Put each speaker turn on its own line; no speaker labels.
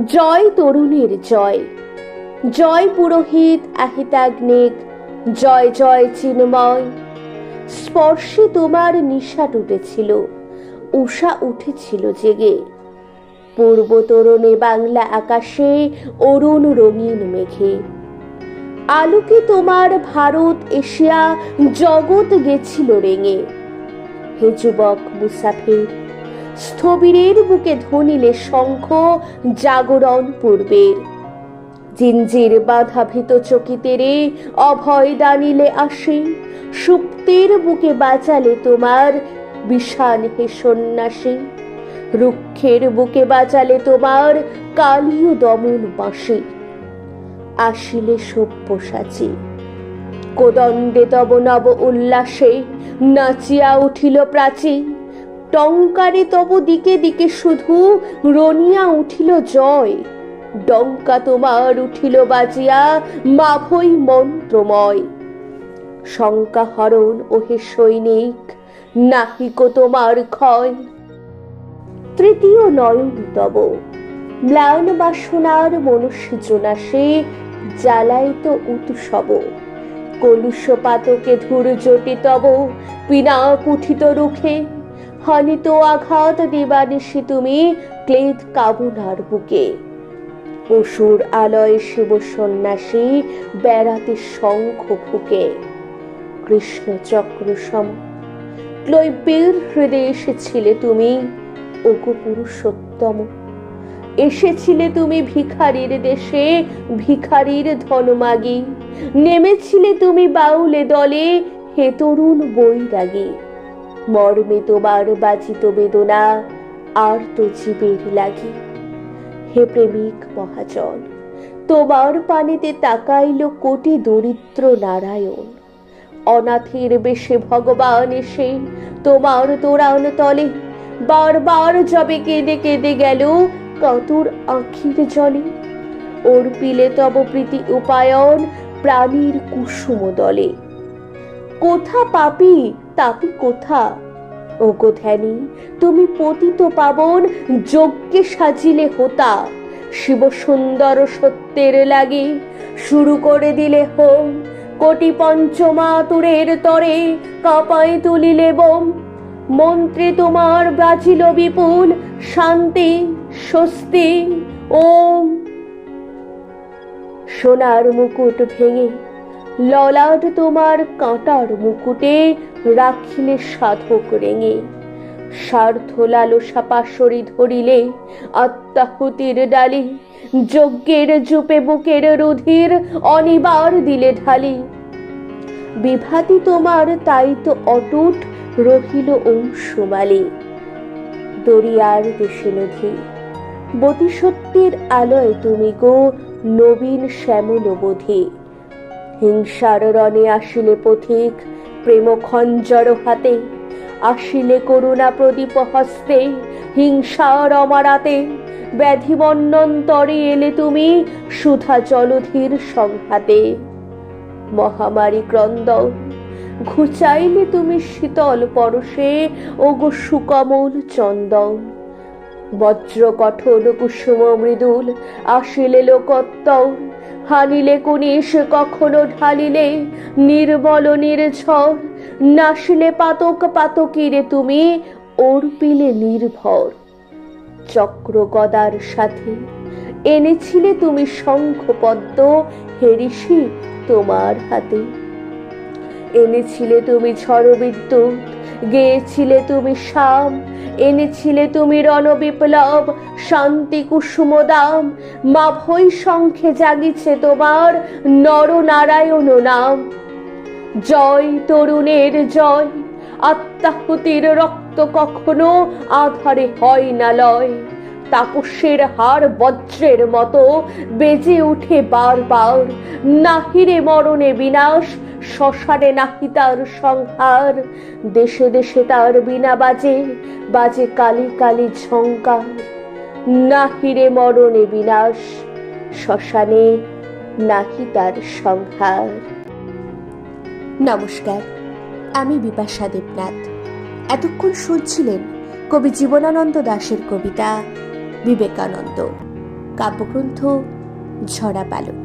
জয় তরুণের জয়, জয় পুরোহিত আহিতাগ্নিক, জয় জয় চিন্ময়। স্পর্শে তোমার নিশা টুটেছিল, উষা উঠেছিল জেগে। পূর্ব তরুণে বাংলা আকাশে অরুণ রঙিন মেঘে। আলোকে তোমার ভারত এশিয়া জগৎ গেছিল রেঙে। হে যুবক মুসাফির, স্থবিরের বুকে ধ্বনিলে শঙ্খ জাগরণ পূর্বের। জিঞ্জির বাধা ভীত চকিতেরে অভয় দানিলে আসে। সুপ্তের বুকে বাজালে তোমার বিষান হে সন্ন্যাসী। রুক্ষের বুকে বাজালে তোমার কালীয় দমন বাঁশি। আসিলে সব্যসাচী, কোদণ্ডে তব নব উল্লাসে নাচিয়া উঠিল প্রাচী। টঙ্কারে তব দিকে দিকে শুধু রনিয়া উঠিল জয়। ডঙ্কা তোমার উঠিল বাজিয়া মাভৈ মন্ত্রময়। শঙ্কা হরণ ওহে সৈনিক, নাহিক তোমার ক্ষয়। তৃতীয় নয়ন তব ম্লান বাসনার মনুষ্যজনাসে জ্বালাইত উৎসব। কলুষ পাতকে ধূর জটি তব পিনাক উঠিত রুখে। হানিত আঘাত দিবানিশি তুমি ক্লেদ কামনার বুকে। অসুর আলয় শিব সন্ন্যাসী বেড়াতে শঙ্খ ফুকে। কৃষ্ণ চক্র সম ক্লৈবের হৃদয়ে এসেছিলে তুমি, ওগো পুরুষোত্তম। এসেছিলে তুমি ভিখারির দেশে, ভিখারির ধনমাগী। নেমেছিলে তুমি বাউলে দলে, হে তরুণ বৈরাগী। মর্মে তোমার বাজিত বেদনা, আর তো জীবের লাগি। হে প্রেমিক মহাজন, তোমার পানেতে তাকাইল কোটি দরিদ্র নারায়ণ। অনাথের বেশে ভগবান এসে তোমার তোরান তলে বারবার যবে কেঁদে কেঁদে গেল কাতর আঁখির জলে। অর্পিলে তব প্রীতি উপায়ন প্রাণীর কুসুম দলে। কোথা পাপী তাপি কোথা, ওগো ধ্যানী তুমি পতিত পাবন যজ্ঞে সাজিলে হোতা। শিব সুন্দর সত্যের লাগি শুরু করে দিলে হোম। কোটি পঞ্চমাতুরের তরে কাঁপায় তুলিলে বোম। মন্ত্রে তোমার বাজিল বিপুল শান্তি স্বস্তি ওম। সোনার মুকুট ভেঙে ললাট তোমার কাঁটার মুকুটে রাখিলে সাধক রেঙে। স্বার্থ লালসা পাশরি ধরিলে আত্মাহুতির ডালি। যজ্ঞের জুপে বুকের রুধির অনিবার দিলে ঢালি। বিভাতি তোমার তাই তো অটুট রহিল অংশুমালি। দরিয়ার দেশে নদী বতিসত্যের আলয় তুমি গো নবীন শ্যামলবধি। হিংসার রণে আসিলে পথিক প্রেম খঞ্জর হাতে। আসিলে করুণা প্রদীপ হস্তে হিংসার অমারাতে। ব্যাধি বন্যন্তরে এলে তুমি সুধা জলধির সংঘাতে। মহামারী ক্রন্দন ঘুচাইলে তুমি শীতল পরশে, ওগো সুকমল চন্দন। বজ্র কঠোর কুসুম মৃদুল আসিলে লোকোত্তর। হানিলে কুনিশ কখনো ঢালিলে নির্মল নির্ঝর। নাসিলে পাতক পাতকিরে তুমি অর্পিলে নির্ভর। চক্র গদার সাথে এনেছিলে তুমি শঙ্খ পদ্ম, হে ঋষি তোমার হাতে। এনেছিলে তুমি ঝড় বিদ্যুৎ, গেয়েছিলে তুমি শাম। এনেছিলে তুমি রণবিপ্লব, শান্তি কুসুম দাম। মাভৈ শঙ্খে জাগিছে তোমার নরনারায়ণ নাম। জয় তরুণের জয়, আত্মাহুতির রক্ত কখনো আধারে হয় না লয়। তাপসের হার বজ্রের মতো বেজে উঠে বারবার। নাহিরে মরণে বিনাশ, শ্মশানে নাহি তার সংহার। দেশে দেশে তার বিনা বাজে, বাজে কালি কালি ঝঙ্কার। নাহিরে মরণে বিনাশ, শ্মশানে নাহি তার সংহার। নমস্কার, আমি বিপাশা দেবনাথ। এতক্ষণ শুনছিলেন কবি জীবনানন্দ দাশের কবিতা বিবেকানন্দ। কাব্যগ্রন্থ ঝরা পালক।